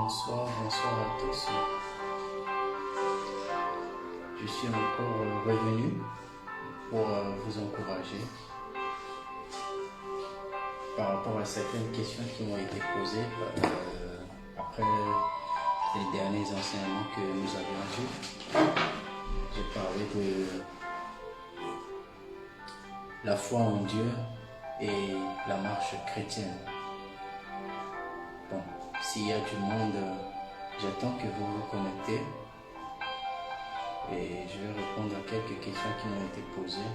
Bonsoir à tous. Je suis encore revenu pour vous encourager par rapport à certaines questions qui m'ont été posées après les derniers enseignements que nous avions vus. J'ai parlé de la foi en Dieu et la marche chrétienne. Bon, s'il y a du monde, j'attends que vous vous connectez et je vais répondre à quelques questions qui m'ont été posées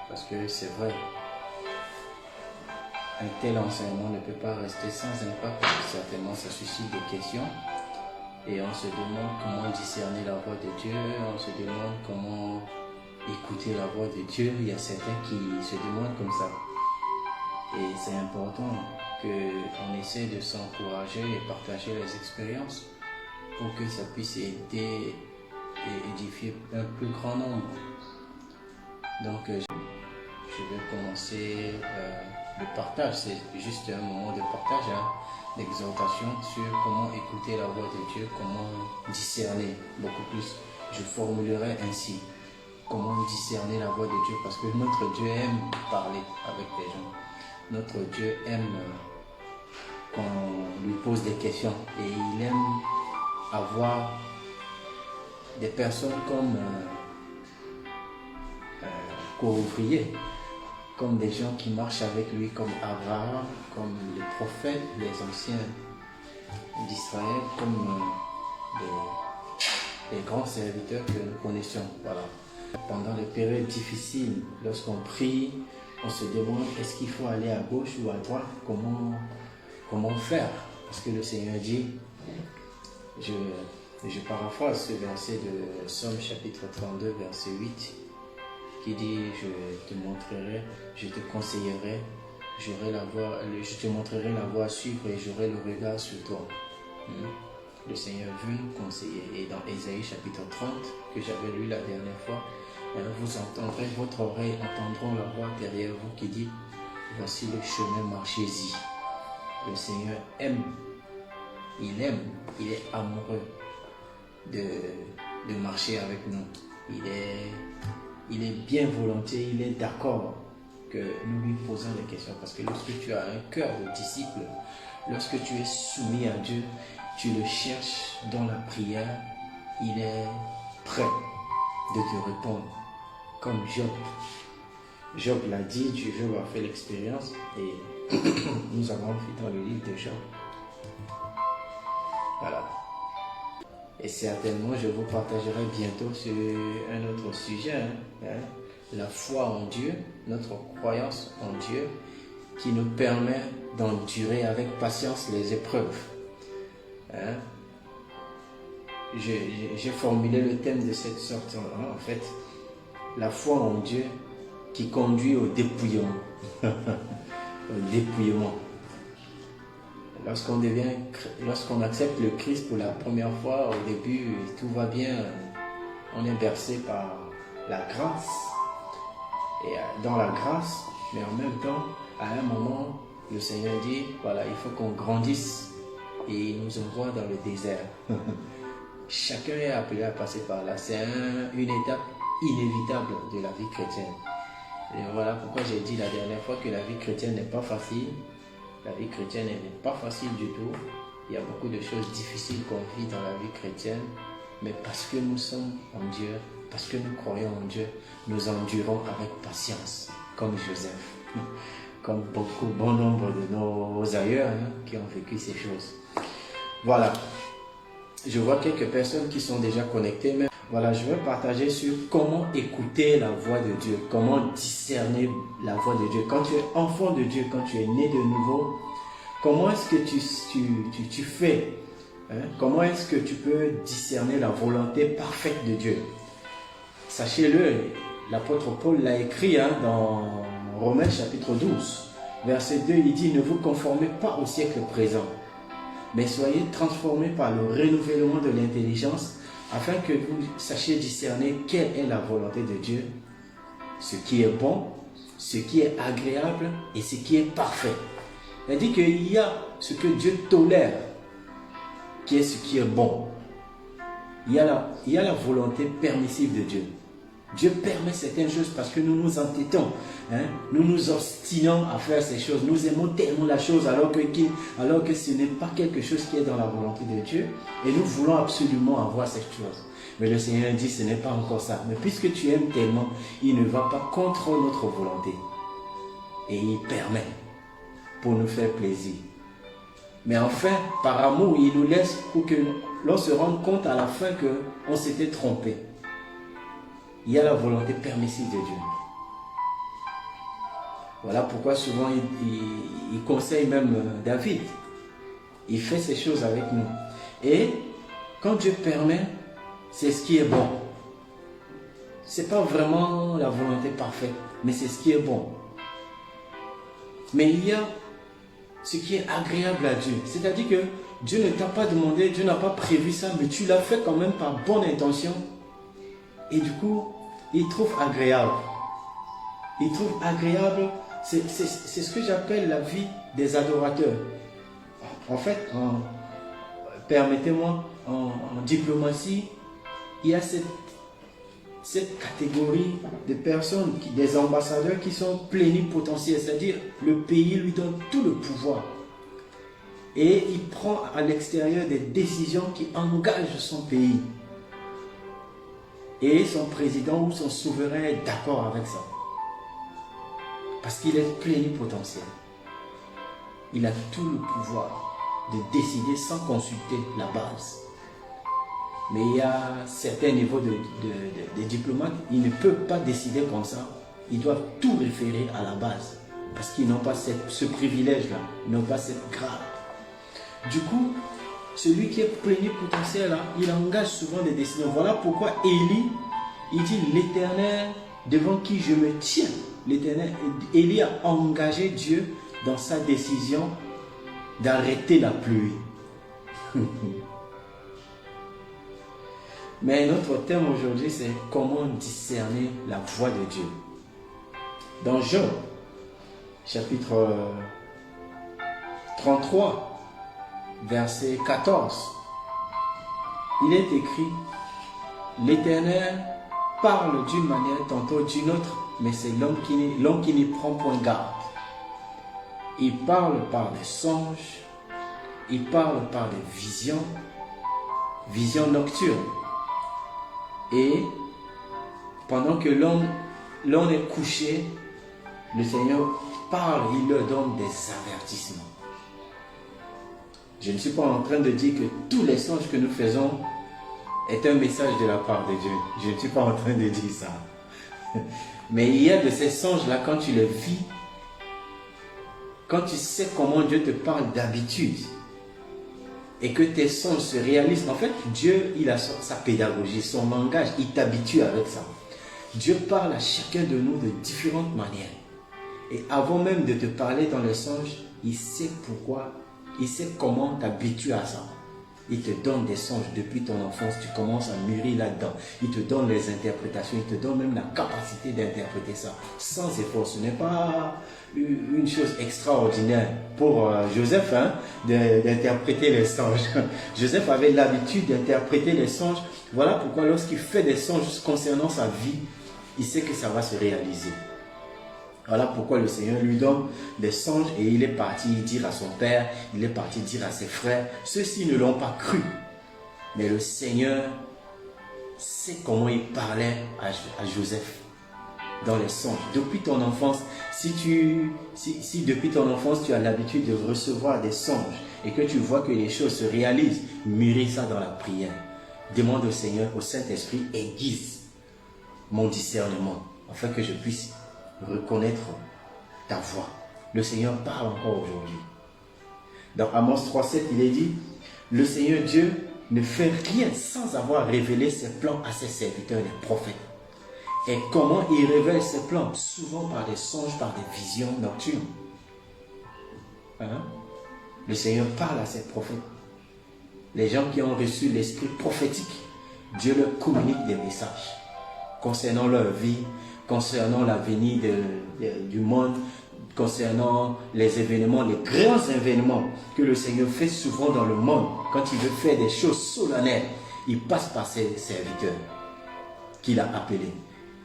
parce que c'est vrai, un tel enseignement ne peut pas rester sans impact. Certainement ça suscite des questions et on se demande comment discerner la voix de Dieu, on se demande comment écouter la voix de Dieu. Il y a certains qui se demandent comme ça et c'est important qu'on essaie de s'encourager et partager les expériences pour que ça puisse aider et édifier un plus grand nombre. Donc je vais commencer le partage, c'est juste un moment de partage, d'exhortation sur comment écouter la voix de Dieu, comment discerner beaucoup plus. Je formulerai ainsi, comment discerner la voix de Dieu, parce que notre Dieu aime parler avec les gens. Notre Dieu aime qu'on lui pose des questions et il aime avoir des personnes comme co-ouvriers, comme des gens qui marchent avec lui, comme Abraham, comme les prophètes, les anciens d'Israël, comme les grands serviteurs que nous connaissons. Voilà. Pendant les périodes difficiles, lorsqu'on prie, on se demande est-ce qu'il faut aller à gauche ou à droite, comment faire? Parce que le Seigneur dit, je paraphrase ce verset de Somme chapitre 32, verset 8, qui dit, je te montrerai, je te conseillerai, je te montrerai la voie à suivre et j'aurai le regard sur toi. Le Seigneur veut nous conseiller. Et dans Ésaïe chapitre 30, que j'avais lu la dernière fois, vous entendrez, votre oreille entendront la voix derrière vous qui dit, voici le chemin, marchez-y. Le Seigneur aime, il est amoureux de marcher avec nous. Il est bien volontiers, il est d'accord que nous lui posons des questions. Parce que lorsque tu as un cœur de disciple, lorsque tu es soumis à Dieu, tu le cherches dans la prière, il est prêt de te répondre. Comme Job. Job l'a dit, Job a fait l'expérience et nous avons vu dans le livre de Job. Voilà. Et certainement, je vous partagerai bientôt sur un autre sujet, la foi en Dieu, notre croyance en Dieu, qui nous permet d'endurer avec patience les épreuves. J'ai formulé le thème de cette sorte, en fait, la foi en Dieu qui conduit au dépouillement. Au dépouillement. Lorsqu'on accepte le Christ pour la première fois, au début, tout va bien. On est bercé par la grâce. Et dans la grâce, mais en même temps, à un moment, le Seigneur dit, voilà, il faut qu'on grandisse. Et il nous envoie dans le désert. Chacun est appelé à passer par là. C'est une étape inévitable de la vie chrétienne. Et voilà pourquoi j'ai dit la dernière fois que la vie chrétienne n'est pas facile. La vie chrétienne n'est pas facile du tout. Il y a beaucoup de choses difficiles qu'on vit dans la vie chrétienne. Mais parce que nous sommes en Dieu, parce que nous croyons en Dieu, nous endurons avec patience, comme Joseph. Comme bon nombre de nos aïeux qui ont vécu ces choses. Voilà. Je vois quelques personnes qui sont déjà connectées. Mais voilà, je vais partager sur comment écouter la voix de Dieu, comment discerner la voix de Dieu. Quand tu es enfant de Dieu, quand tu es né de nouveau, comment est-ce que tu fais? Comment est-ce que tu peux discerner la volonté parfaite de Dieu? Sachez-le, l'apôtre Paul l'a écrit dans Romains chapitre 12, verset 2, il dit « Ne vous conformez pas au siècle présent, mais soyez transformés par le renouvellement de l'intelligence, afin que vous sachiez discerner quelle est la volonté de Dieu, ce qui est bon, ce qui est agréable et ce qui est parfait. » Il dit qu'il y a ce que Dieu tolère qui est ce qui est bon. Il y a la volonté permissive de Dieu. Dieu permet certaines choses parce que nous nous entêtons, nous nous obstinons à faire ces choses. Nous aimons tellement la chose alors que ce n'est pas quelque chose qui est dans la volonté de Dieu. Et nous voulons absolument avoir cette chose. Mais le Seigneur dit ce n'est pas encore ça. Mais puisque tu aimes tellement, il ne va pas contre notre volonté. Et il permet pour nous faire plaisir. Mais enfin, par amour, il nous laisse pour que l'on se rende compte à la fin qu'on s'était trompé. Il y a la volonté permissive de Dieu. Voilà pourquoi souvent il conseille même David. Il fait ces choses avec nous. Et quand Dieu permet, c'est ce qui est bon. Ce n'est pas vraiment la volonté parfaite, mais c'est ce qui est bon. Mais il y a ce qui est agréable à Dieu. C'est-à-dire que Dieu ne t'a pas demandé, Dieu n'a pas prévu ça, mais tu l'as fait quand même par bonne intention. Et du coup, il trouve agréable. Il trouve agréable, c'est ce que j'appelle la vie des adorateurs. En fait, permettez-moi, en diplomatie, il y a cette catégorie de personnes, des ambassadeurs qui sont plénipotentiaires, c'est-à-dire le pays lui donne tout le pouvoir. Et il prend à l'extérieur des décisions qui engagent son pays. Et son président ou son souverain est d'accord avec ça. Parce qu'il est plénipotentiel. Il a tout le pouvoir de décider sans consulter la base. Mais il y a certains niveaux de diplomates, ils ne peuvent pas décider comme ça. Ils doivent tout référer à la base. Parce qu'ils n'ont pas ce privilège-là. Ils n'ont pas cette grade. Du coup, celui qui est plénipotentiel là, il engage souvent des décisions. Voilà pourquoi Élie, il dit l'Éternel devant qui je me tiens. L'Éternel, Élie a engagé Dieu dans sa décision d'arrêter la pluie. Mais notre thème aujourd'hui, c'est comment discerner la voix de Dieu. Dans Job, chapitre 33, verset 14, il est écrit « L'Éternel parle d'une manière, tantôt d'une autre, mais c'est l'homme qui n'y prend point garde. Il parle par des songes, il parle par des visions nocturnes. Et pendant que l'homme est couché, le Seigneur parle, il leur donne des avertissements. Je ne suis pas en train de dire que tous les songes que nous faisons est un message de la part de Dieu. Je ne suis pas en train de dire ça. Mais il y a de ces songes-là, quand tu les vis, quand tu sais comment Dieu te parle d'habitude, et que tes songes se réalisent, en fait, Dieu, il a sa pédagogie, son langage, il t'habitue avec ça. Dieu parle à chacun de nous de différentes manières. Et avant même de te parler dans les songes, il sait pourquoi, il sait comment t'habituer à ça. Il te donne des songes depuis ton enfance, tu commences à mûrir là-dedans. Il te donne les interprétations, il te donne même la capacité d'interpréter ça sans effort. Ce n'est pas une chose extraordinaire pour Joseph d'interpréter les songes. Joseph avait l'habitude d'interpréter les songes. Voilà pourquoi lorsqu'il fait des songes concernant sa vie, il sait que ça va se réaliser. Voilà pourquoi le Seigneur lui donne des songes et il est parti dire à son père, il est parti dire à ses frères. Ceux-ci ne l'ont pas cru. Mais le Seigneur sait comment il parlait à Joseph dans les songes. Depuis ton enfance, si depuis ton enfance tu as l'habitude de recevoir des songes et que tu vois que les choses se réalisent, mûris ça dans la prière. Demande au Seigneur, au Saint-Esprit, aiguise mon discernement afin que je puisse reconnaître ta voix. Le Seigneur parle encore aujourd'hui. Dans Amos 3,7, il est dit, le Seigneur Dieu ne fait rien sans avoir révélé ses plans à ses serviteurs, les prophètes. Et comment il révèle ses plans? Souvent par des songes, par des visions nocturnes. Le Seigneur parle à ses prophètes. Les gens qui ont reçu l'esprit prophétique, Dieu leur communique des messages concernant leur vie, concernant l'avenir du monde, concernant les événements, les grands événements que le Seigneur fait souvent dans le monde. Quand il veut faire des choses solennelles, il passe par ses serviteurs qu'il a appelés.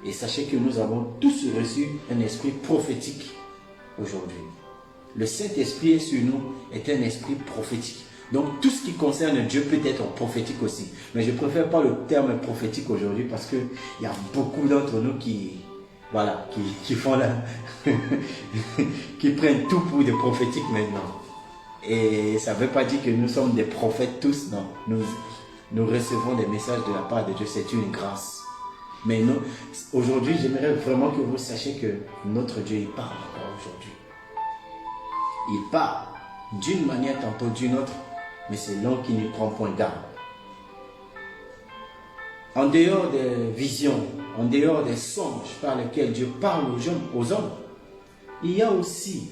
Et sachez que nous avons tous reçu un esprit prophétique aujourd'hui. Le Saint-Esprit est sur nous, est un esprit prophétique. Donc tout ce qui concerne Dieu peut être prophétique aussi. Mais je ne préfère pas le terme prophétique aujourd'hui parce qu'il y a beaucoup d'entre nous qui font la qui prennent tout pour des prophétiques maintenant. Et ça ne veut pas dire que nous sommes des prophètes tous, non. Nous recevons des messages de la part de Dieu, c'est une grâce. Mais aujourd'hui, j'aimerais vraiment que vous sachiez que notre Dieu, il parle encore aujourd'hui. Il parle d'une manière tantôt d'une autre, mais c'est l'homme qui ne prend point garde. En dehors des visions, en dehors des songes par lesquels Dieu parle aux hommes, il y a aussi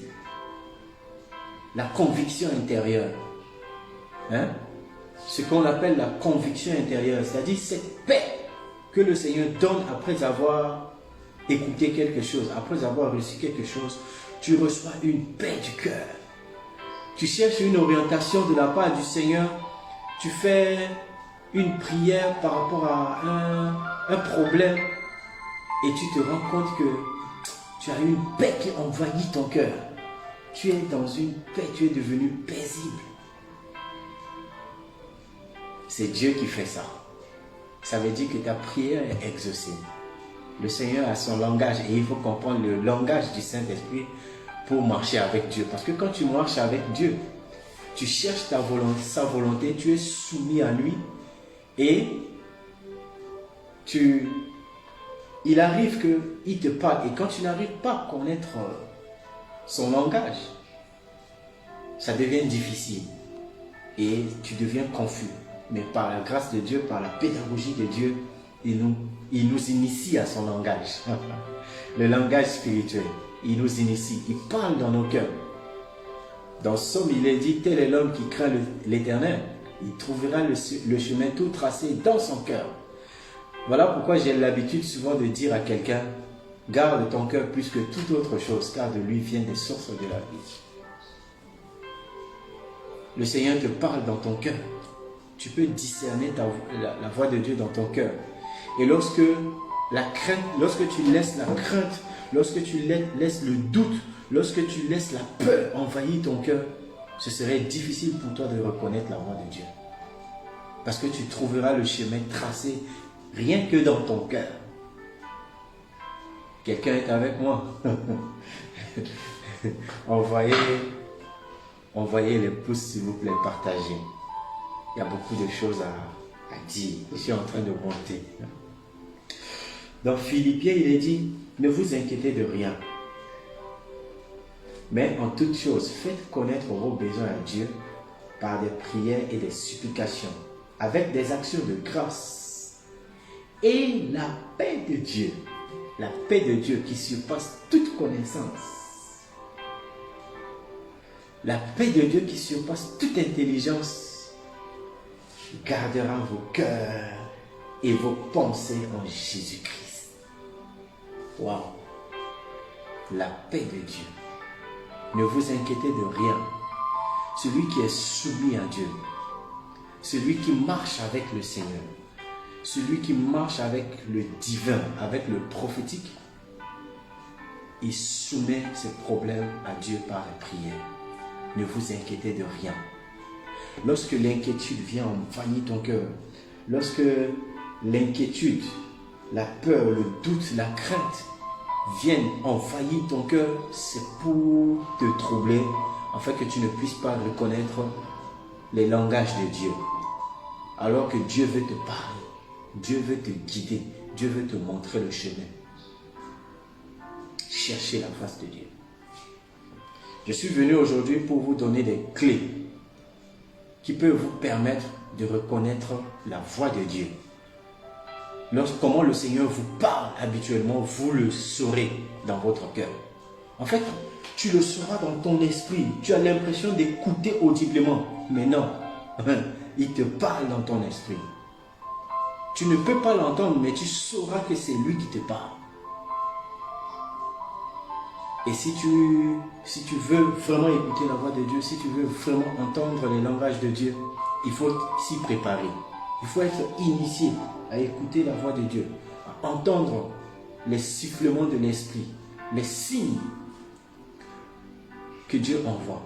la conviction intérieure. Ce qu'on appelle la conviction intérieure, c'est-à-dire cette paix que le Seigneur donne après avoir écouté quelque chose, après avoir reçu quelque chose, tu reçois une paix du cœur. Tu cherches une orientation de la part du Seigneur, tu fais une prière par rapport à un problème et tu te rends compte que tu as une paix qui envahit ton cœur. Tu es dans une paix, tu es devenu paisible. C'est Dieu qui fait ça. Ça veut dire que ta prière est exaucée. Le Seigneur a son langage et il faut comprendre le langage du Saint-Esprit pour marcher avec Dieu. Parce que quand tu marches avec Dieu, tu cherches sa volonté, tu es soumis à lui et il arrive qu'il te parle. Et quand tu n'arrives pas à connaître son langage, ça devient difficile et tu deviens confus. Mais par la grâce de Dieu, par la pédagogie de Dieu, il nous initie à son langage. Le langage spirituel, il nous initie, il parle dans nos cœurs. Dans Somme, il est dit, tel est l'homme qui craint l'Éternel. Il trouvera le chemin tout tracé dans son cœur. Voilà pourquoi j'ai l'habitude souvent de dire à quelqu'un, garde ton cœur plus que toute autre chose, car de lui viennent les sources de la vie. Le Seigneur te parle dans ton cœur. Tu peux discerner la voix de Dieu dans ton cœur. Et lorsque tu laisses la crainte, lorsque tu laisses le doute, lorsque tu laisses la peur envahir ton cœur, ce serait difficile pour toi de reconnaître la voix de Dieu. Parce que tu trouveras le chemin tracé rien que dans ton cœur. Quelqu'un est avec moi? Envoyez les pouces s'il vous plaît, partagez. Il y a beaucoup de choses à dire. Je suis en train de monter. Dans Philippiens, il est dit, ne vous inquiétez de rien. Mais en toute chose, faites connaître vos besoins à Dieu par des prières et des supplications, avec des actions de grâce. Et la paix de Dieu qui surpasse toute connaissance, la paix de Dieu qui surpasse toute intelligence, gardera vos cœurs et vos pensées en Jésus-Christ. Waouh! La paix de Dieu. Ne vous inquiétez de rien. Celui qui est soumis à Dieu, celui qui marche avec le Seigneur, celui qui marche avec le divin, avec le prophétique, il soumet ses problèmes à Dieu par la prière. Ne vous inquiétez de rien. Lorsque l'inquiétude vient envahir ton cœur, lorsque l'inquiétude, la peur, le doute, la crainte viennent envahir ton cœur, c'est pour te troubler, afin que tu ne puisses pas reconnaître les langages de Dieu. Alors que Dieu veut te parler, Dieu veut te guider, Dieu veut te montrer le chemin. Cherchez la face de Dieu. Je suis venu aujourd'hui pour vous donner des clés qui peuvent vous permettre de reconnaître la voix de Dieu. Comment le Seigneur vous parle habituellement, vous le saurez dans votre cœur. En fait, tu le sauras dans ton esprit. Tu as l'impression d'écouter audiblement. Mais non, il te parle dans ton esprit. Tu ne peux pas l'entendre, mais tu sauras que c'est lui qui te parle. Et si tu veux vraiment écouter la voix de Dieu, si tu veux vraiment entendre les langages de Dieu, il faut s'y préparer. Il faut être initié à écouter la voix de Dieu, à entendre les sifflements de l'esprit, les signes que Dieu envoie.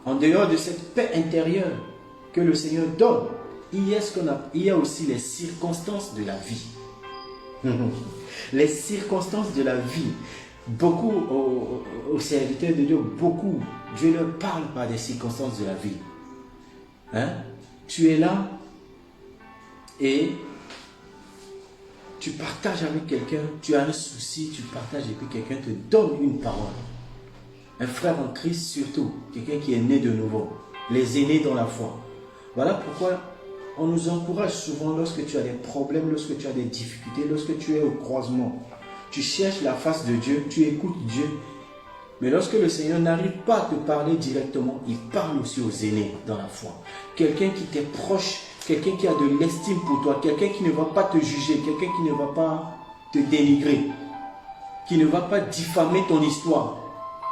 En dehors de cette paix intérieure que le Seigneur donne, il y a aussi les circonstances de la vie. Les circonstances de la vie. Beaucoup aux serviteurs de Dieu, Dieu leur parle par des circonstances de la vie. Hein? Tu es là et tu partages avec quelqu'un, tu as un souci, tu partages et puis quelqu'un te donne une parole. Un frère en Christ surtout, quelqu'un qui est né de nouveau, les aînés dans la foi. Voilà pourquoi on nous encourage souvent lorsque tu as des problèmes, lorsque tu as des difficultés, lorsque tu es au croisement. Tu cherches la face de Dieu, tu écoutes Dieu. Mais lorsque le Seigneur n'arrive pas à te parler directement, il parle aussi aux aînés dans la foi. Quelqu'un qui t'est proche, quelqu'un qui a de l'estime pour toi, quelqu'un qui ne va pas te juger, quelqu'un qui ne va pas te dénigrer, qui ne va pas diffamer ton histoire,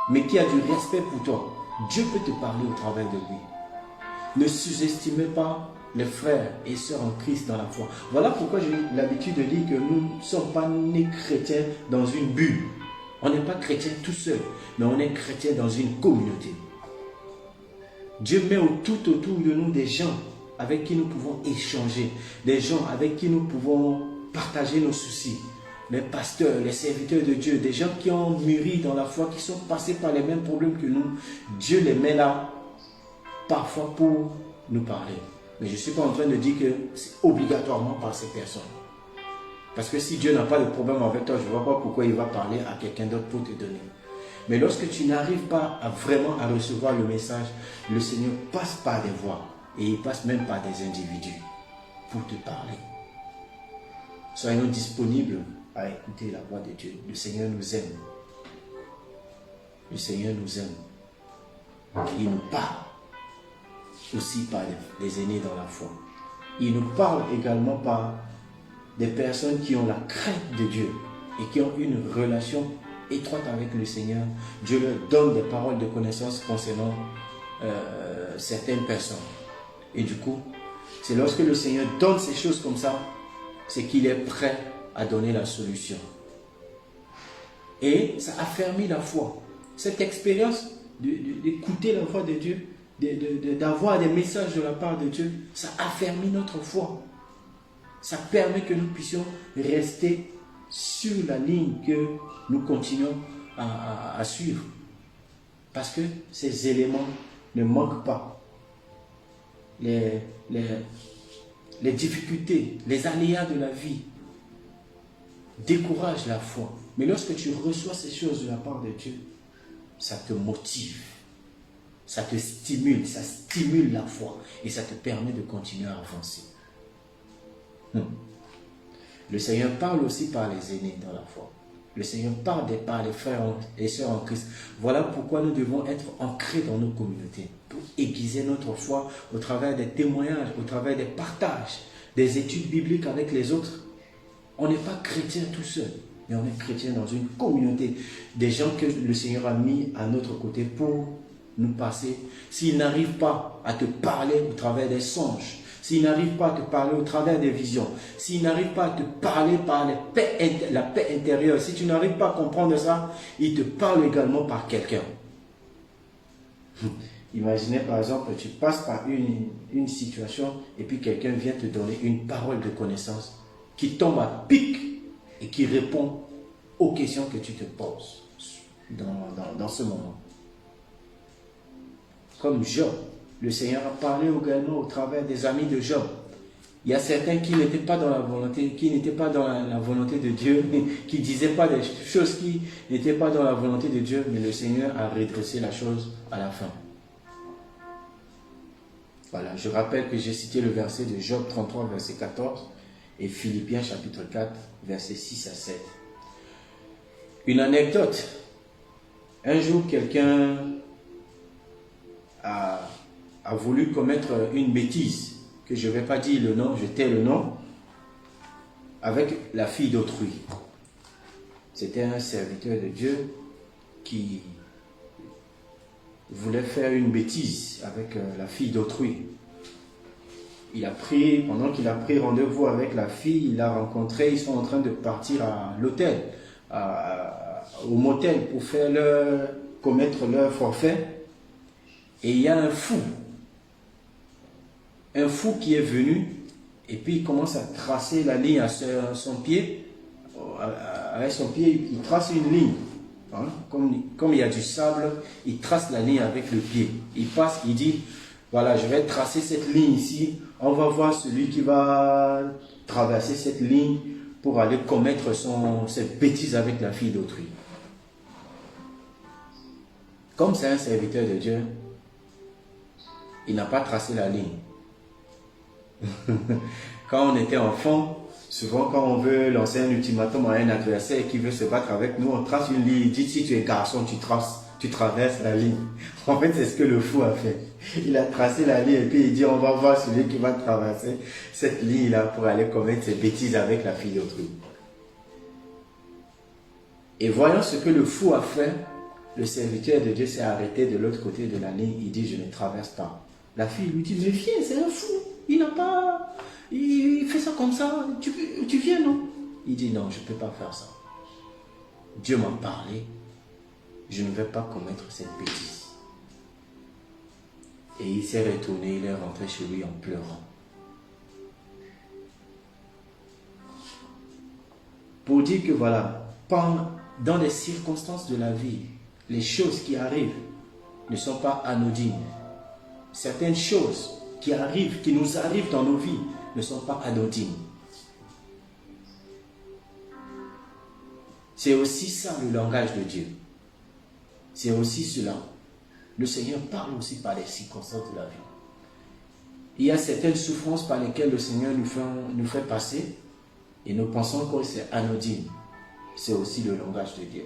mais qui a du respect pour toi. Dieu peut te parler au travers de lui. Ne sous-estimez pas les frères et sœurs en Christ dans la foi. Voilà pourquoi j'ai l'habitude de dire que nous ne sommes pas nés chrétiens dans une bulle. On n'est pas chrétien tout seul, mais on est chrétien dans une communauté. Dieu met tout autour de nous des gens avec qui nous pouvons échanger, des gens avec qui nous pouvons partager nos soucis. Les pasteurs, les serviteurs de Dieu, des gens qui ont mûri dans la foi, qui sont passés par les mêmes problèmes que nous. Dieu les met là, parfois pour nous parler. Mais je ne suis pas en train de dire que c'est obligatoirement par ces personnes. Parce que si Dieu n'a pas de problème avec toi, je ne vois pas pourquoi il va parler à quelqu'un d'autre pour te donner. Mais lorsque tu n'arrives pas vraiment à recevoir le message, le Seigneur passe par des voix et il passe même par des individus pour te parler. Soyons disponibles à écouter la voix de Dieu. Le Seigneur nous aime. Le Seigneur nous aime. Il nous parle aussi par des aînés dans la foi. Il nous parle également par des personnes qui ont la crainte de Dieu et qui ont une relation étroite avec le Seigneur. Dieu leur donne des paroles de connaissance concernant certaines personnes. Et du coup, c'est lorsque le Seigneur donne ces choses comme ça, c'est qu'il est prêt à donner la solution. Et ça affermit la foi. Cette expérience d'écouter la voix de Dieu, d'avoir des messages de la part de Dieu, ça affermit notre foi. Ça permet que nous puissions rester sur la ligne que nous continuons à suivre. Parce que ces éléments ne manquent pas. Les difficultés, les aléas de la vie découragent la foi. Mais lorsque tu reçois ces choses de la part de Dieu, ça te motive, ça te stimule, ça stimule la foi et ça te permet de continuer à avancer. Le Seigneur parle aussi par les aînés dans la foi. Le Seigneur parle par les frères et sœurs en Christ. Voilà pourquoi nous devons être ancrés dans nos communautés pour aiguiser notre foi au travers des témoignages, au travers des partages, des études bibliques avec les autres. On n'est pas chrétien tout seul, mais on est chrétien dans une communauté. Des gens que le Seigneur a mis à notre côté pour nous passer. S'ils n'arrivent pas à te parler au travers des songes, s'ils n'arrivent pas à te parler au travers des visions, s'ils n'arrivent pas à te parler par la paix intérieure, si tu n'arrives pas à comprendre ça, ils te parlent également par quelqu'un. Imaginez par exemple, tu passes par une situation et puis quelqu'un vient te donner une parole de connaissance qui tombe à pic et qui répond aux questions que tu te poses dans ce moment. Comme Job, le Seigneur a parlé également au travers des amis de Job. Il y a certains qui n'étaient pas dans la volonté, la volonté de Dieu, qui ne disaient pas des choses qui n'étaient pas dans la volonté de Dieu, mais le Seigneur a redressé la chose à la fin. Voilà, je rappelle que j'ai cité le verset de Job 33, verset 14, et Philippiens chapitre 4, verset 6 à 7. Une anecdote. Un jour, quelqu'un a voulu commettre une bêtise, que je ne vais pas dire le nom, je tais le nom, avec la fille d'autrui. C'était un serviteur de Dieu qui voulait faire une bêtise avec la fille d'autrui. Pendant qu'il a pris rendez-vous avec la fille, il l'a rencontrée, ils sont en train de partir à l'hôtel, au motel pour commettre leur forfait. Et il y a un fou qui est venu, et puis il commence à tracer la ligne à son pied. Avec son pied, il trace une ligne. Hein? Comme il y a du sable, il trace la ligne avec le pied. Il passe, il dit, voilà, je vais tracer cette ligne ici. On va voir celui qui va traverser cette ligne pour aller commettre cette bêtise avec la fille d'autrui. Comme c'est un serviteur de Dieu, il n'a pas tracé la ligne. Quand on était enfant, souvent quand on veut lancer un ultimatum à un adversaire qui veut se battre avec nous, on trace une ligne. Il dit, si tu es garçon, tu traverses la ligne. En fait, c'est ce que le fou a fait. Il a tracé la ligne et puis il dit, on va voir celui qui va traverser cette ligne-là pour aller commettre ses bêtises avec la fille d'autrui. Et voyant ce que le fou a fait, le serviteur de Dieu s'est arrêté de l'autre côté de la ligne. Il dit, je ne traverse pas. La fille lui dit, mais viens, c'est un fou. Il fait ça comme ça. Tu viens, non? Il dit, non, je ne peux pas faire ça. Dieu m'a parlé. Je ne vais pas commettre cette bêtise. Et il s'est retourné, il est rentré chez lui en pleurant. Pour dire que voilà, dans les circonstances de la vie, les choses qui arrivent ne sont pas anodines. Certaines choses qui nous arrivent dans nos vies ne sont pas anodines. C'est aussi ça le langage de Dieu. C'est aussi cela. Le Seigneur parle aussi par les circonstances de la vie. Il y a certaines souffrances par lesquelles le Seigneur nous fait passer et nous pensons que c'est anodine. C'est aussi le langage de Dieu.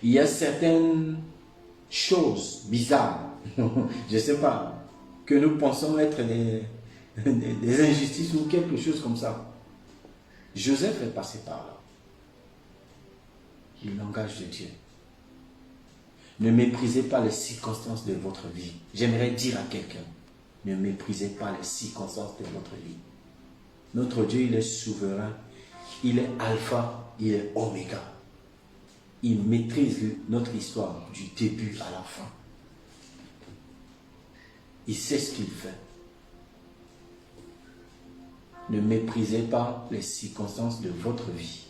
Il y a certaines choses bizarres, je ne sais pas, que nous pensons être des injustices ou quelque chose comme ça. Joseph est passé par là. Le langage de Dieu. Ne méprisez pas les circonstances de votre vie. J'aimerais dire à quelqu'un, ne méprisez pas les circonstances de votre vie. Notre Dieu, il est souverain. Il est alpha, il est oméga. Il maîtrise notre histoire du début à la fin. Il sait ce qu'il fait. Ne méprisez pas les circonstances de votre vie.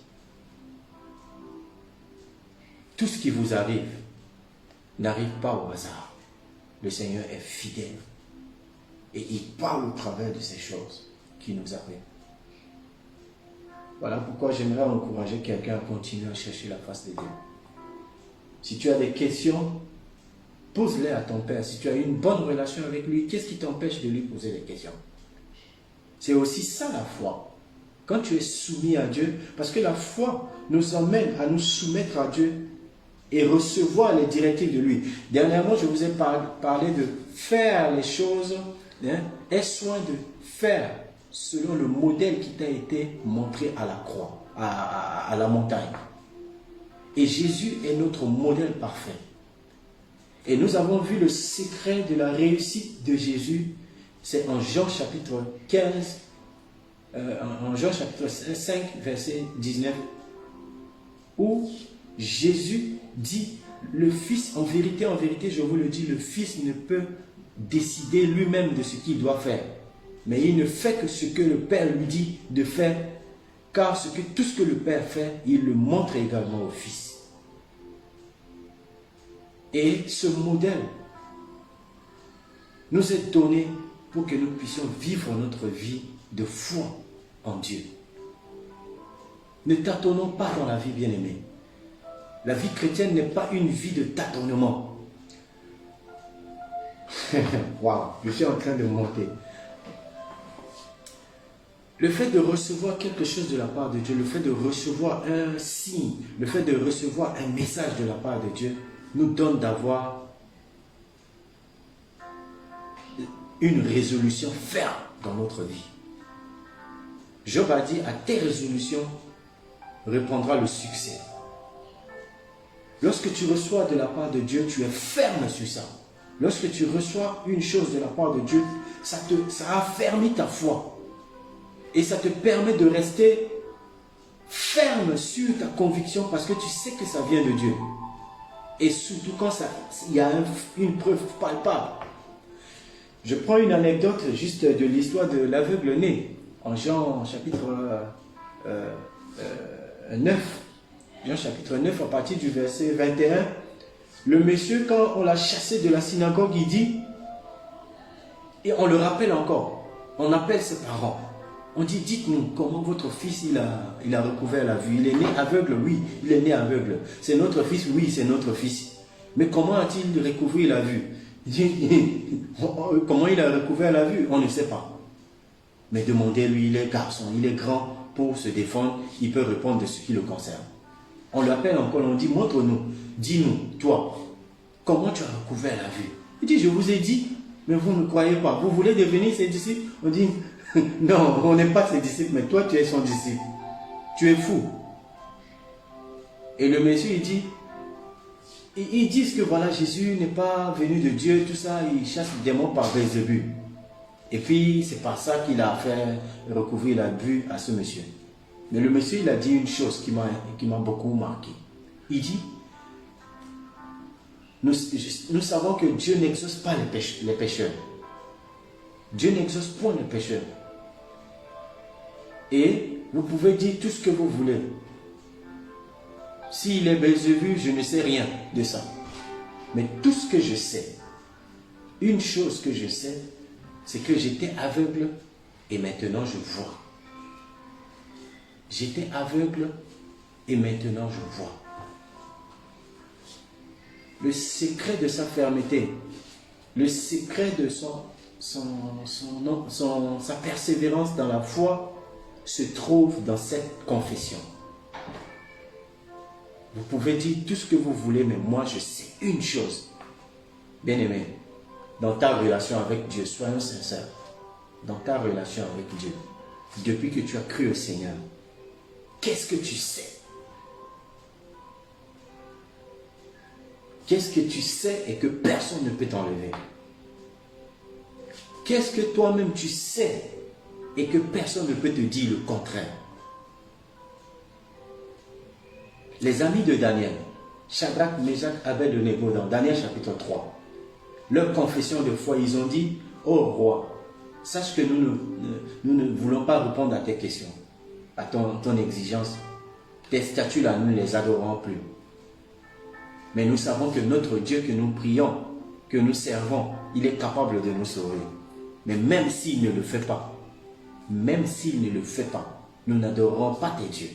Tout ce qui vous arrive n'arrive pas au hasard. Le Seigneur est fidèle. Et il parle au travers de ces choses qui nous arrivent. Voilà pourquoi j'aimerais encourager quelqu'un à continuer à chercher la face de Dieu. Si tu as des questions, pose-les à ton Père. Si tu as une bonne relation avec lui, qu'est-ce qui t'empêche de lui poser des questions? C'est aussi ça la foi. Quand tu es soumis à Dieu, parce que la foi nous emmène à nous soumettre à Dieu et recevoir les directives de lui. Dernièrement, je vous ai parlé de faire les choses, aie soin de faire selon le modèle qui t'a été montré à la croix, à la montagne. Et Jésus est notre modèle parfait. Et nous avons vu le secret de la réussite de Jésus, c'est en Jean chapitre 15, en Jean chapitre 5, verset 19, où Jésus dit, le Fils, en vérité, je vous le dis, le Fils ne peut décider lui-même de ce qu'il doit faire. Mais il ne fait que ce que le Père lui dit de faire, car tout ce que le Père fait, il le montre également au Fils. Et ce modèle nous est donné pour que nous puissions vivre notre vie de foi en Dieu. Ne tâtonnons pas dans la vie, bien-aimés. La vie chrétienne n'est pas une vie de tâtonnement. Waouh, je suis en train de monter. Le fait de recevoir quelque chose de la part de Dieu, le fait de recevoir un signe, le fait de recevoir un message de la part de Dieu, nous donne d'avoir une résolution ferme dans notre vie. Job a dit, à tes résolutions répondra le succès. Lorsque tu reçois de la part de Dieu, tu es ferme sur ça. Lorsque tu reçois une chose de la part de Dieu, ça affermit ta foi. Et ça te permet de rester ferme sur ta conviction parce que tu sais que ça vient de Dieu. Et surtout quand il y a une preuve palpable. Je prends une anecdote juste de l'histoire de l'aveugle né. En Jean chapitre 9. Jean chapitre 9 à partir du verset 21. Le monsieur, quand on l'a chassé de la synagogue, il dit, et on le rappelle encore, on appelle ses parents. On dit, dites-nous comment votre fils il a recouvert la vue. Il est né aveugle, oui, il est né aveugle. C'est notre fils, oui, c'est notre fils. Mais comment a-t-il recouvert la vue? Comment il a recouvert la vue? On ne sait pas. Mais demandez-lui, il est garçon, il est grand pour se défendre, il peut répondre de ce qui le concerne. On l'appelle encore, on dit, montre-nous, dis-nous, toi, comment tu as recouvert la vue? Il dit, je vous ai dit, mais vous ne croyez pas. Vous voulez devenir ses disciples? On dit, non, on n'est pas ses disciples, mais toi, tu es son disciple. Tu es fou. Et le monsieur, il dit, ils disent que voilà, Jésus n'est pas venu de Dieu, tout ça, il chasse les démons par Belzébul. Et puis, c'est par ça qu'il a fait recouvrir la vue à ce monsieur. Mais le monsieur, il a dit une chose qui m'a beaucoup marqué. Il dit, nous savons que Dieu n'exauce pas les pécheurs. Dieu n'exauce point les pécheurs. Et vous pouvez dire tout ce que vous voulez. S'il est Belzébul, je ne sais rien de ça. Mais tout ce que je sais, une chose que je sais, c'est que j'étais aveugle et maintenant je vois. J'étais aveugle et maintenant je vois. Le secret de sa fermeté, le secret de sa persévérance dans la foi se trouve dans cette confession. Vous pouvez dire tout ce que vous voulez, mais moi je sais une chose. Bien-aimé, dans ta relation avec Dieu, soyons sincères, dans ta relation avec Dieu, depuis que tu as cru au Seigneur, qu'est-ce que tu sais? Qu'est-ce que tu sais et que personne ne peut t'enlever? Qu'est-ce que toi-même tu sais et que personne ne peut te dire le contraire? Les amis de Daniel, Shadrach, Meshach, Abed-Nego, dans Daniel chapitre 3, leur confession de foi, ils ont dit, ô roi, sache que nous ne voulons pas répondre à tes questions, à ton exigence. Tes statues là, nous ne les adorons plus. Mais nous savons que notre Dieu que nous prions, que nous servons, il est capable de nous sauver. Mais même s'il ne le fait pas, nous n'adorerons pas tes dieux.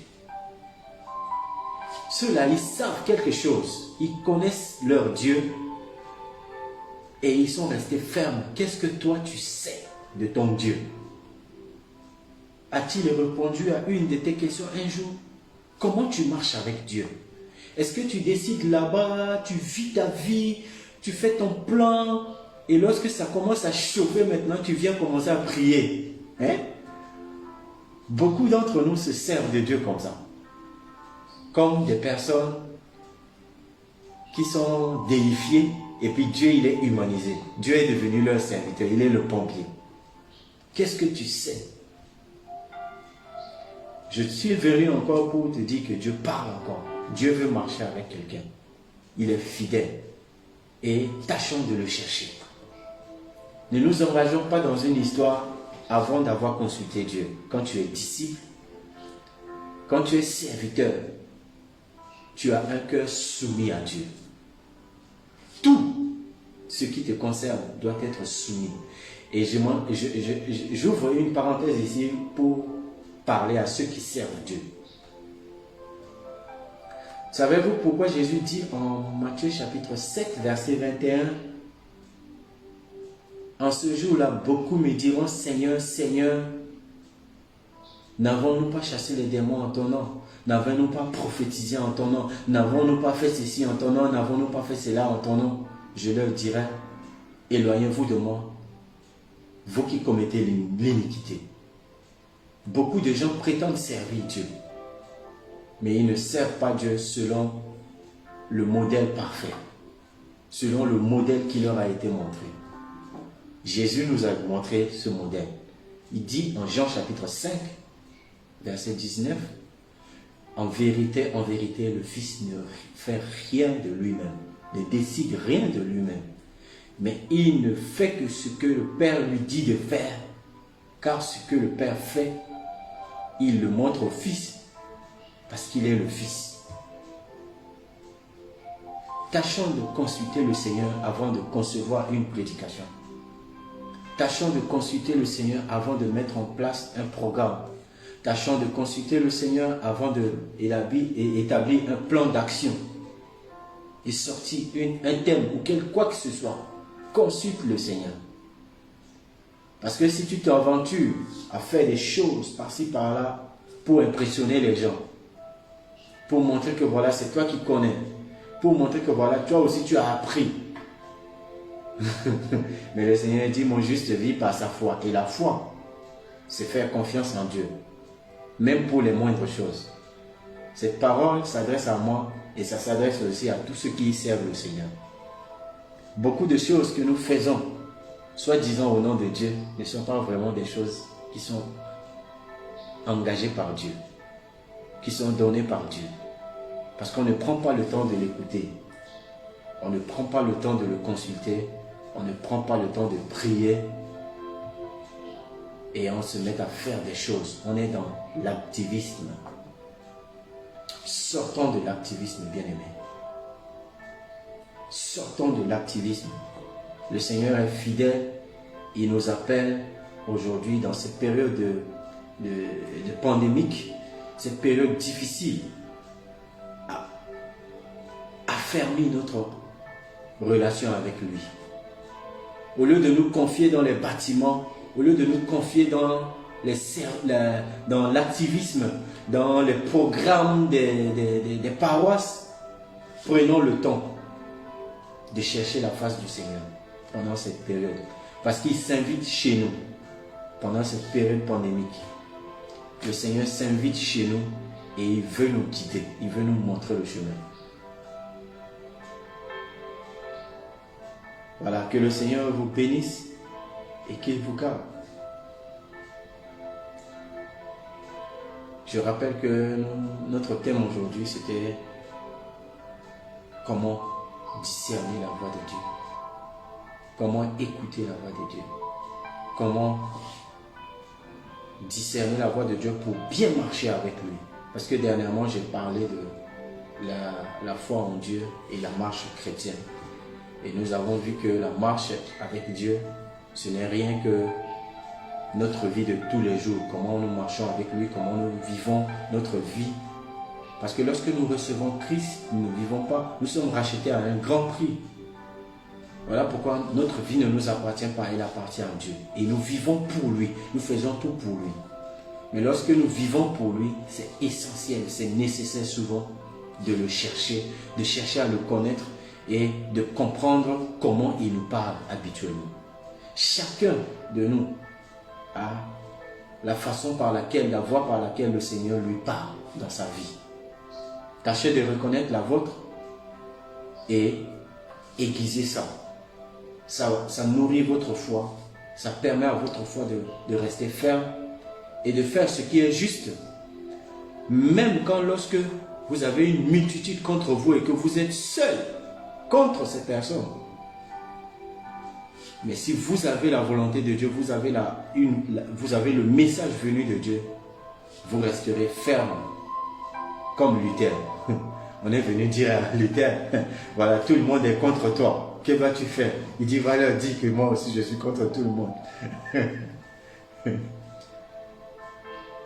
Ceux-là, ils savent quelque chose. Ils connaissent leur Dieu et ils sont restés fermes. Qu'est-ce que toi tu sais de ton Dieu? A-t-il répondu à une de tes questions un jour? Comment tu marches avec Dieu? Est-ce que tu décides là-bas, tu vis ta vie, tu fais ton plan et lorsque ça commence à chauffer maintenant, tu viens commencer à prier? Beaucoup d'entre nous se servent de Dieu comme ça. Comme des personnes qui sont déifiées et puis Dieu il est humanisé. Dieu est devenu leur serviteur, il est le pompier. Qu'est-ce que tu sais? Je suis venu encore pour te dire que Dieu parle encore. Dieu veut marcher avec quelqu'un. Il est fidèle. Et tâchons de le chercher. Ne nous engageons pas dans une histoire avant d'avoir consulté Dieu. Quand tu es disciple, quand tu es serviteur, tu as un cœur soumis à Dieu. Tout ce qui te concerne doit être soumis. Et j'ouvre une parenthèse ici pour parler à ceux qui servent Dieu. Savez-vous pourquoi Jésus dit en Matthieu chapitre 7, verset 21, en ce jour-là, beaucoup me diront, Seigneur, Seigneur, n'avons-nous pas chassé les démons en ton nom? N'avons-nous pas prophétisé en ton nom? N'avons-nous pas fait ceci en ton nom? N'avons-nous pas fait cela en ton nom? Je leur dirai, éloignez-vous de moi, vous qui commettez l'iniquité. Beaucoup de gens prétendent servir Dieu, mais ils ne servent pas Dieu selon le modèle parfait, selon le modèle qui leur a été montré. Jésus nous a montré ce modèle. Il dit en Jean chapitre 5, verset 19, en vérité, le Fils ne fait rien de lui-même, ne décide rien de lui-même, mais il ne fait que ce que le Père lui dit de faire, car ce que le Père fait, il le montre au Fils, parce qu'il est le Fils. Tâchons de consulter le Seigneur avant de concevoir une prédication. Tâchons de consulter le Seigneur avant de mettre en place un programme. Tâchons de consulter le Seigneur avant d'établir un plan d'action et sortir un thème ou quoi que ce soit. Consulte le Seigneur. Parce que si tu t'aventures à faire des choses par-ci par-là pour impressionner les gens, pour montrer que voilà, c'est toi qui connais, pour montrer que voilà, toi aussi tu as appris. Mais le Seigneur dit, mon juste vit par sa foi. Et la foi, c'est faire confiance en Dieu, même pour les moindres choses. Cette parole s'adresse à moi et ça s'adresse aussi à tous ceux qui y servent le Seigneur. Beaucoup de choses que nous faisons, soi-disant au nom de Dieu, ne sont pas vraiment des choses qui sont engagées par Dieu, qui sont données par Dieu. Parce qu'on ne prend pas le temps de l'écouter. On ne prend pas le temps de le consulter. On ne prend pas le temps de prier. Et on se met à faire des choses. On est dans l'activisme. Sortons de l'activisme, bien-aimés. Sortons de l'activisme. Le Seigneur est fidèle. Il nous appelle aujourd'hui dans cette période de pandémique, cette période difficile, à affermir notre relation avec lui. Au lieu de nous confier dans les bâtiments, au lieu de nous confier dans l'activisme, dans les programmes des paroisses, prenons le temps de chercher la face du Seigneur pendant cette période. Parce qu'il s'invite chez nous pendant cette période pandémique. Le Seigneur s'invite chez nous et il veut nous guider, il veut nous montrer le chemin. Voilà, que le Seigneur vous bénisse et qu'il vous garde. Je rappelle que notre thème aujourd'hui, c'était comment discerner la voix de Dieu. Comment écouter la voix de Dieu. Comment discerner la voix de Dieu pour bien marcher avec lui. Parce que dernièrement, j'ai parlé de la foi en Dieu et la marche chrétienne. Et nous avons vu que la marche avec Dieu, ce n'est rien que notre vie de tous les jours. Comment nous marchons avec lui, comment nous vivons notre vie. Parce que lorsque nous recevons Christ, nous ne vivons pas, nous sommes rachetés à un grand prix. Voilà pourquoi notre vie ne nous appartient pas, elle appartient à Dieu. Et nous vivons pour lui, nous faisons tout pour lui. Mais lorsque nous vivons pour lui, c'est essentiel, c'est nécessaire souvent de le chercher, de chercher à le connaître et de comprendre comment il nous parle habituellement. Chacun de nous a la façon par laquelle, la voie par laquelle le Seigneur lui parle dans sa vie. Tâchez de reconnaître la vôtre et aiguisez ça. Ça nourrit votre foi, ça permet à votre foi de rester ferme et de faire ce qui est juste. Même quand lorsque vous avez une multitude contre vous et que vous êtes seul contre ces personnes. Mais si vous avez la volonté de Dieu, vous avez le message venu de Dieu, vous resterez ferme comme Luther. On est venu dire à Luther, voilà, tout le monde est contre toi. Que vas-tu faire? Il dit, va leur dire que moi aussi je suis contre tout le monde.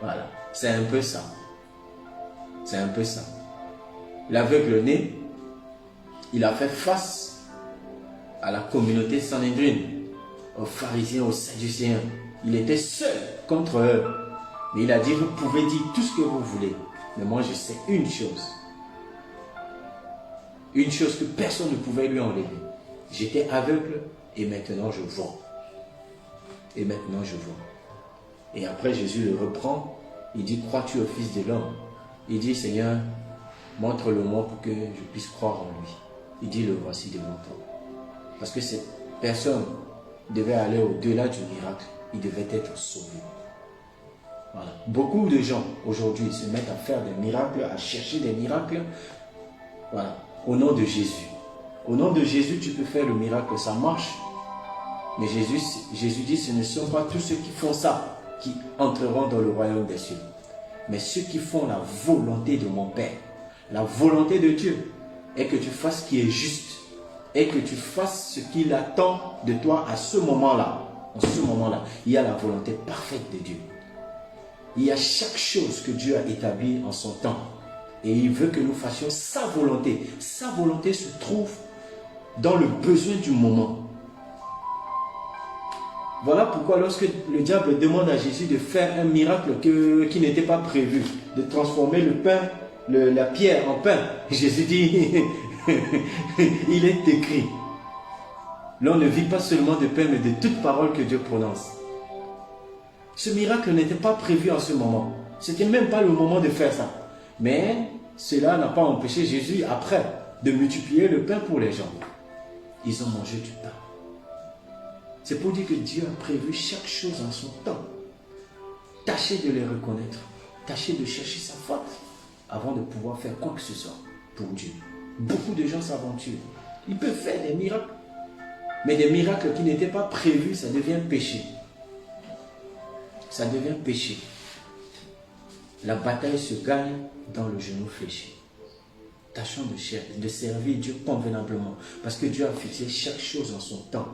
Voilà, c'est un peu ça. C'est un peu ça. L'aveugle-né, il a fait face à la communauté sanhédrine, aux pharisiens, aux sadducéens. Il était seul contre eux. Mais il a dit, vous pouvez dire tout ce que vous voulez. Mais moi, je sais une chose. Une chose que personne ne pouvait lui enlever. J'étais aveugle et maintenant je vois. Et maintenant je vois. Et après Jésus le reprend. Il dit, crois-tu au Fils de l'homme? Il dit, Seigneur, montre-le-moi pour que je puisse croire en lui. Il dit, le voici devant toi. Parce que cette personne devait aller au-delà du miracle. Il devait être sauvé. Voilà. Beaucoup de gens aujourd'hui se mettent à faire des miracles, à chercher des miracles. Voilà. Au nom de Jésus. Au nom de Jésus, tu peux faire le miracle, ça marche. Mais Jésus dit, ce ne sont pas tous ceux qui font ça qui entreront dans le royaume des cieux. Mais ceux qui font la volonté de mon Père. La volonté de Dieu est que tu fasses ce qui est juste. Et que tu fasses ce qu'il attend de toi à ce moment-là. En ce moment-là, il y a la volonté parfaite de Dieu. Il y a chaque chose que Dieu a établie en son temps. Et il veut que nous fassions sa volonté. Sa volonté se trouve dans le besoin du moment. Voilà pourquoi lorsque le diable demande à Jésus de faire un miracle qui n'était pas prévu, de transformer le pain, la pierre en pain, Jésus dit, il est écrit, l'on ne vit pas seulement de pain, mais de toute parole que Dieu prononce. Ce miracle n'était pas prévu en ce moment. Ce n'était même pas le moment de faire ça. Mais cela n'a pas empêché Jésus, après, de multiplier le pain pour les gens. Ils ont mangé du pain. C'est pour dire que Dieu a prévu chaque chose en son temps. Tâchez de les reconnaître. Tâchez de chercher sa faute avant de pouvoir faire quoi que ce soit pour Dieu. Beaucoup de gens s'aventurent. Ils peuvent faire des miracles. Mais des miracles qui n'étaient pas prévus, ça devient péché. Ça devient péché. La bataille se gagne dans le genou fléchi. Tâchons de servir Dieu convenablement. Parce que Dieu a fixé chaque chose en son temps.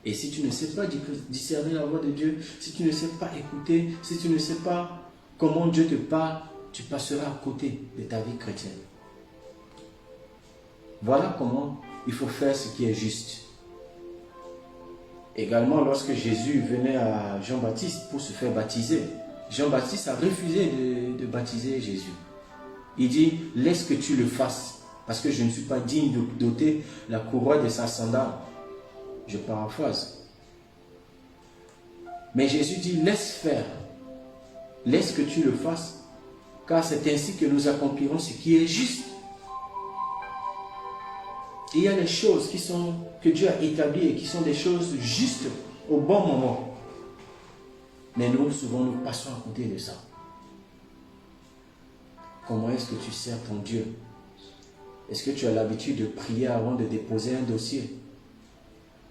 Et si tu ne sais pas discerner la voix de Dieu, si tu ne sais pas écouter, si tu ne sais pas comment Dieu te parle, tu passeras à côté de ta vie chrétienne. Voilà comment il faut faire ce qui est juste. Également, lorsque Jésus venait à Jean-Baptiste pour se faire baptiser, Jean-Baptiste a refusé de baptiser Jésus. Il dit, laisse que tu le fasses, parce que je ne suis pas digne d'ôter la couronne de sa sandale. Je paraphrase. Mais Jésus dit, laisse faire. Laisse que tu le fasses, car c'est ainsi que nous accomplirons ce qui est juste. Il y a des choses que Dieu a établies et qui sont des choses justes au bon moment. Mais nous, souvent, nous passons à côté de ça. Comment est-ce que tu sers ton Dieu? Est-ce que tu as l'habitude de prier avant de déposer un dossier?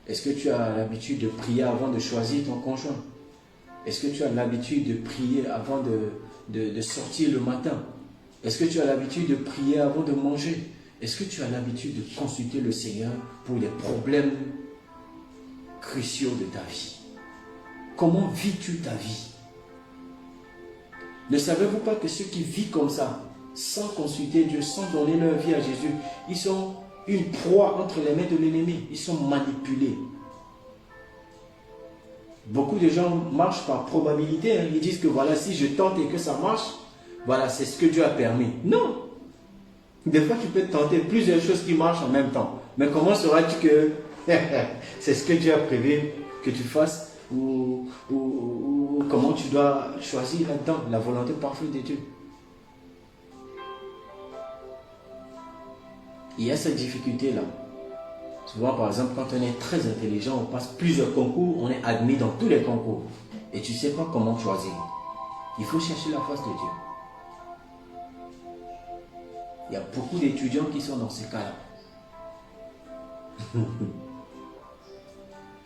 Est-ce que tu as l'habitude de prier avant de choisir ton conjoint? Est-ce que tu as l'habitude de prier avant de sortir le matin? Est-ce que tu as l'habitude de prier avant de manger? Est-ce que tu as l'habitude de consulter le Seigneur pour les problèmes cruciaux de ta vie? Comment vis-tu ta vie? Ne savez-vous pas que ceux qui vivent comme ça, sans consulter Dieu, sans donner leur vie à Jésus, ils sont une proie entre les mains de l'ennemi. Ils sont manipulés. Beaucoup de gens marchent par probabilité. Ils disent que voilà, si je tente et que ça marche, voilà, c'est ce que Dieu a permis. Non. Des fois, tu peux tenter plusieurs choses qui marchent en même temps. Mais comment sauras-tu que c'est ce que Dieu a prévu que tu fasses ou comment tu dois choisir là-dedans la volonté parfaite de Dieu? Il y a cette difficulté-là. Souvent, par exemple, quand on est très intelligent, on passe plusieurs concours, on est admis dans tous les concours. Et tu ne sais pas comment choisir. Il faut chercher la face de Dieu. Il y a beaucoup d'étudiants qui sont dans ces cas-là.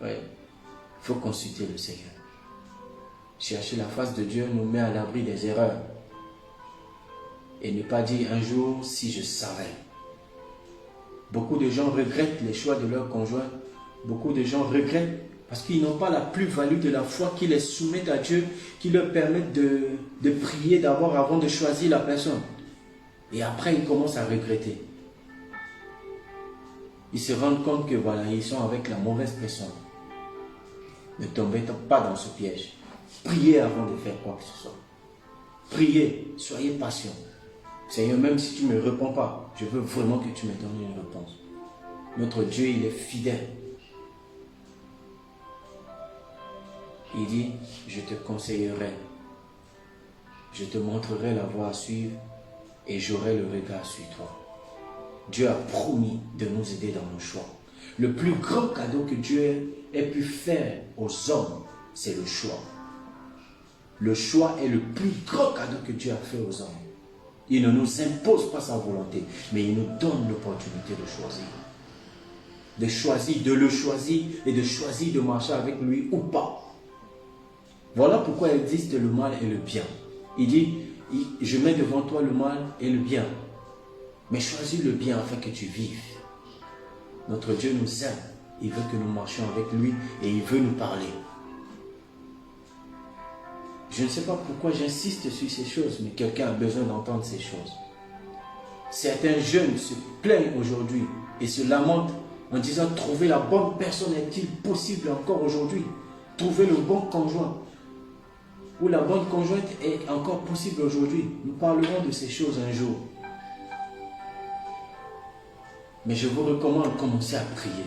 Ouais. Il faut consulter le Seigneur. Chercher la face de Dieu nous met à l'abri des erreurs. Et ne pas dire un jour, si je savais. Beaucoup de gens regrettent les choix de leur conjoint. Beaucoup de gens regrettent parce qu'ils n'ont pas la plus-value de la foi qui les soumettent à Dieu, qui leur permettent de prier d'abord avant de choisir la personne. Et après, ils commencent à regretter. Ils se rendent compte que voilà, ils sont avec la mauvaise personne. Ne tombez pas dans ce piège. Priez avant de faire quoi que ce soit. Priez, soyez patient. Seigneur, même si tu ne me réponds pas, je veux vraiment que tu me donnes une réponse. Notre Dieu, il est fidèle. Il dit, je te conseillerai. Je te montrerai la voie à suivre et j'aurai le regard sur toi. Dieu a promis de nous aider dans nos choix. Le plus grand cadeau que Dieu ait pu faire aux hommes, c'est le choix. Le choix est le plus grand cadeau que Dieu a fait aux hommes. Il ne nous impose pas sa volonté, mais il nous donne l'opportunité de choisir. De choisir, de le choisir et de choisir de marcher avec lui ou pas. Voilà pourquoi il existe le mal et le bien. Il dit, je mets devant toi le mal et le bien. Mais choisis le bien afin que tu vives. Notre Dieu nous aime. Il veut que nous marchions avec lui et il veut nous parler. Je ne sais pas pourquoi j'insiste sur ces choses, mais quelqu'un a besoin d'entendre ces choses. Certains jeunes se plaignent aujourd'hui et se lamentent en disant « Trouver la bonne personne est-il possible encore aujourd'hui? Trouver le bon conjoint ou la bonne conjointe est encore possible aujourd'hui. » Nous parlerons de ces choses un jour. Mais je vous recommande de commencer à prier.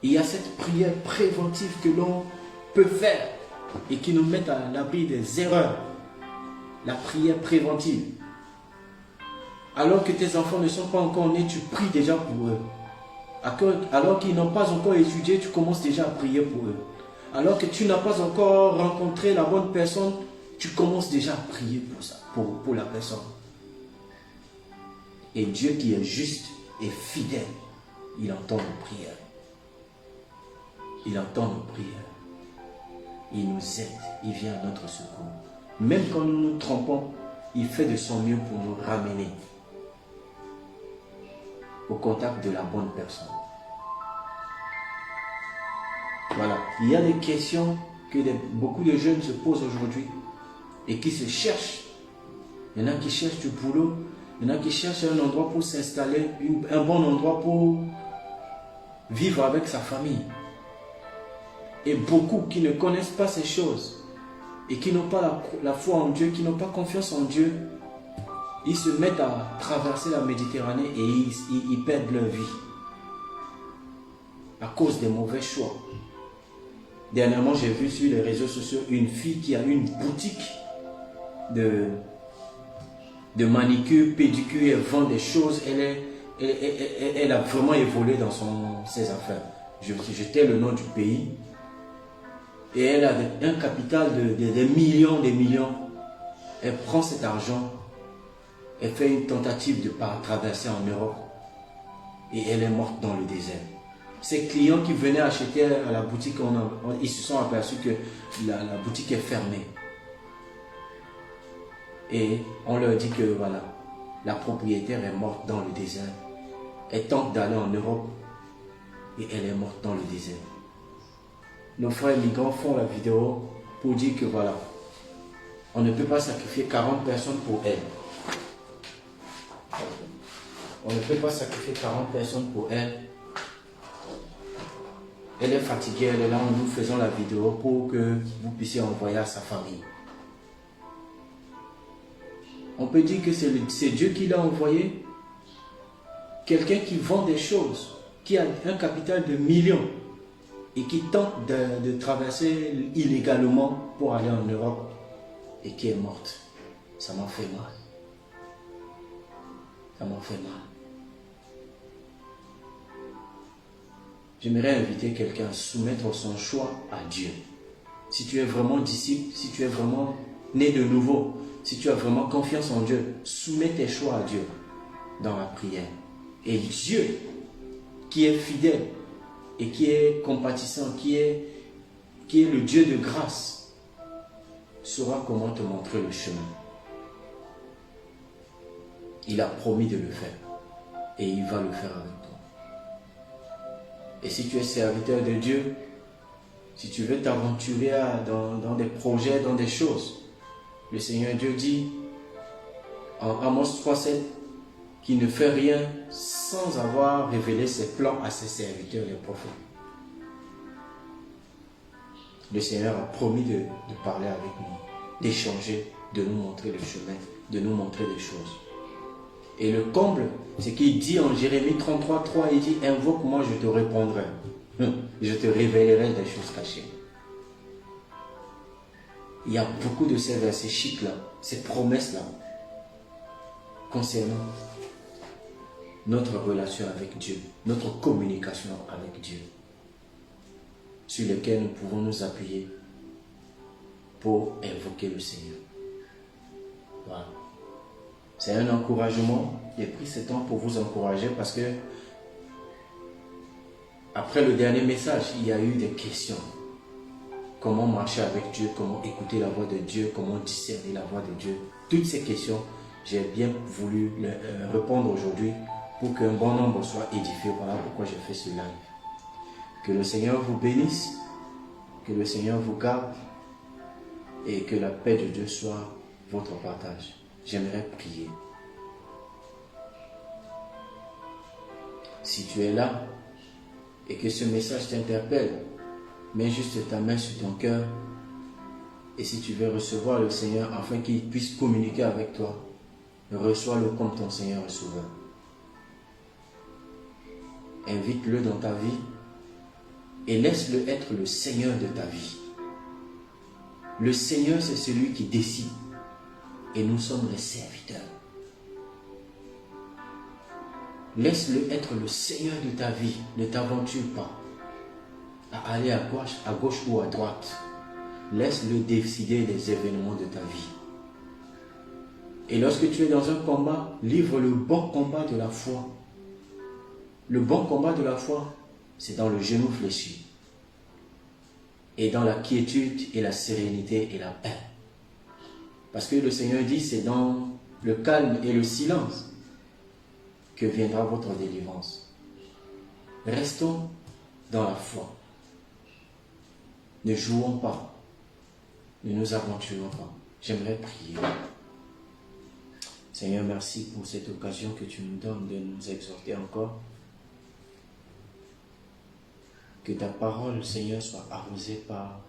Il y a cette prière préventive que l'on peut faire et qui nous met à l'abri des erreurs. La prière préventive. Alors que tes enfants ne sont pas encore nés, tu pries déjà pour eux. Alors qu'ils n'ont pas encore étudié, tu commences déjà à prier pour eux. Alors que tu n'as pas encore rencontré la bonne personne, tu commences déjà à prier pour ça, pour la personne. Et Dieu qui est juste et fidèle, il entend nos prières. Il entend nos prières. Il nous aide, il vient à notre secours. Même quand nous nous trompons, il fait de son mieux pour nous ramener au contact de la bonne personne. Voilà, il y a des questions que beaucoup de jeunes se posent aujourd'hui et qui se cherchent. Il y en a qui cherchent du boulot, il y en a qui cherchent un endroit pour s'installer, un bon endroit pour vivre avec sa famille. Et beaucoup qui ne connaissent pas ces choses et qui n'ont pas la foi en Dieu, qui n'ont pas confiance en Dieu, ils se mettent à traverser la Méditerranée et ils perdent leur vie à cause des mauvais choix. Dernièrement, j'ai vu sur les réseaux sociaux une fille qui a une boutique de manicure, pédicure, elle vend des choses, elle a vraiment évolué dans ses affaires. J'étais le nom du pays. Et elle a un capital de millions, des millions. Elle prend cet argent, elle fait une tentative de traverser en Europe et elle est morte dans le désert. Ces clients qui venaient acheter à la boutique, ils se sont aperçus que la boutique est fermée. Et on leur dit que voilà, la propriétaire est morte dans le désert. Elle tente d'aller en Europe et elle est morte dans le désert. Nos frères migrants font la vidéo pour dire que voilà, on ne peut pas sacrifier 40 personnes pour elle. On ne peut pas sacrifier 40 personnes pour elle. Elle est fatiguée, elle est là, nous faisons la vidéo pour que vous puissiez envoyer à sa famille. On peut dire que c'est Dieu qui l'a envoyé. Quelqu'un qui vend des choses, qui a un capital de millions et qui tente de traverser illégalement pour aller en Europe et qui est morte. Ça m'a fait mal. Ça m'a fait mal. J'aimerais inviter quelqu'un à soumettre son choix à Dieu. Si tu es vraiment disciple, si tu es vraiment né de nouveau, si tu as vraiment confiance en Dieu, soumets tes choix à Dieu dans la prière. Et Dieu, qui est fidèle et qui est compatissant, qui est le Dieu de grâce, saura comment te montrer le chemin. Il a promis de le faire et il va le faire avec toi. Et si tu es serviteur de Dieu, si tu veux t'aventurer dans des projets, dans des choses, le Seigneur Dieu dit en Amos 3,7 qu'il ne fait rien sans avoir révélé ses plans à ses serviteurs, les prophètes. Le Seigneur a promis de parler avec nous, d'échanger, de nous montrer le chemin, de nous montrer des choses. Et le comble, c'est qu'il dit en Jérémie 33,3, il dit « Invoque-moi, je te répondrai. Je te révélerai des choses cachées. » Il y a beaucoup de ces versets chics là, ces promesses là. concernant notre relation avec Dieu, notre communication avec Dieu, sur lesquels nous pouvons nous appuyer pour invoquer le Seigneur. Voilà. C'est un encouragement. J'ai pris ce temps pour vous encourager parce que après le dernier message, il y a eu des questions. Comment marcher avec Dieu, comment écouter la voix de Dieu, comment discerner la voix de Dieu. Toutes ces questions, j'ai bien voulu répondre aujourd'hui pour qu'un bon nombre soit édifié. Voilà pourquoi j'ai fait ce live. Que le Seigneur vous bénisse, que le Seigneur vous garde et que la paix de Dieu soit votre partage. J'aimerais prier. Si tu es là et que ce message t'interpelle, mets juste ta main sur ton cœur et si tu veux recevoir le Seigneur afin qu'il puisse communiquer avec toi, reçois-le comme ton Seigneur et Sauveur. Invite-le dans ta vie et laisse-le être le Seigneur de ta vie. Le Seigneur, c'est celui qui décide et nous sommes les serviteurs. Laisse-le être le Seigneur de ta vie. Ne t'aventure pas à aller à gauche ou à droite. Laisse-le décider des événements de ta vie. Et lorsque tu es dans un combat, livre le bon combat de la foi. Le bon combat de la foi, c'est dans le genou fléchi. Et dans la quiétude et la sérénité et la paix. Parce que le Seigneur dit, c'est dans le calme et le silence que viendra votre délivrance. Restons dans la foi. Ne jouons pas. Ne nous aventurons pas. J'aimerais prier. Seigneur, merci pour cette occasion que tu nous donnes de nous exhorter encore. Que ta parole, Seigneur, soit arrosée par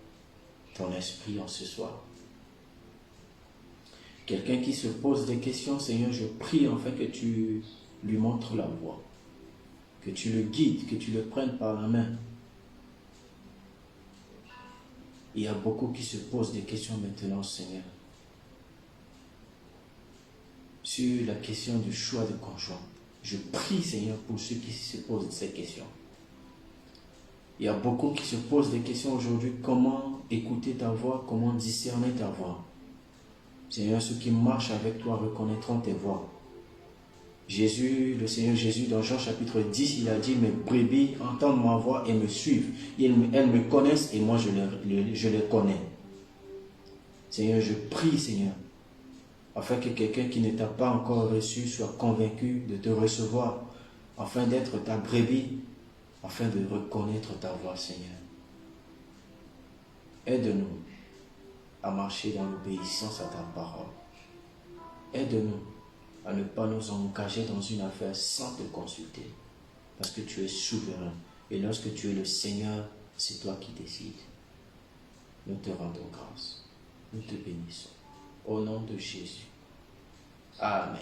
ton esprit en ce soir. Quelqu'un qui se pose des questions, Seigneur, je prie enfin que tu lui montres la voie. Que tu le guides, que tu le prennes par la main. Il y a beaucoup qui se posent des questions maintenant, Seigneur. Sur la question du choix de conjoint. Je prie, Seigneur, pour ceux qui se posent ces questions. Il y a beaucoup qui se posent des questions aujourd'hui. Comment écouter ta voix? Comment discerner ta voix? Seigneur, ceux qui marchent avec toi reconnaîtront tes voix. Jésus, le Seigneur Jésus, dans Jean chapitre 10, il a dit, mes brebis entendent ma voix et me suivent. Elles me connaissent et moi je les connais. Seigneur, je prie, Seigneur, afin que quelqu'un qui ne t'a pas encore reçu soit convaincu de te recevoir, afin d'être ta brebis, afin de reconnaître ta voix, Seigneur. Aide-nous à marcher dans l'obéissance à ta parole. Aide-nous à ne pas nous engager dans une affaire sans te consulter, parce que tu es souverain. Et lorsque tu es le Seigneur, c'est toi qui décides. Nous te rendons grâce. Nous te bénissons. Au nom de Jésus. Amen.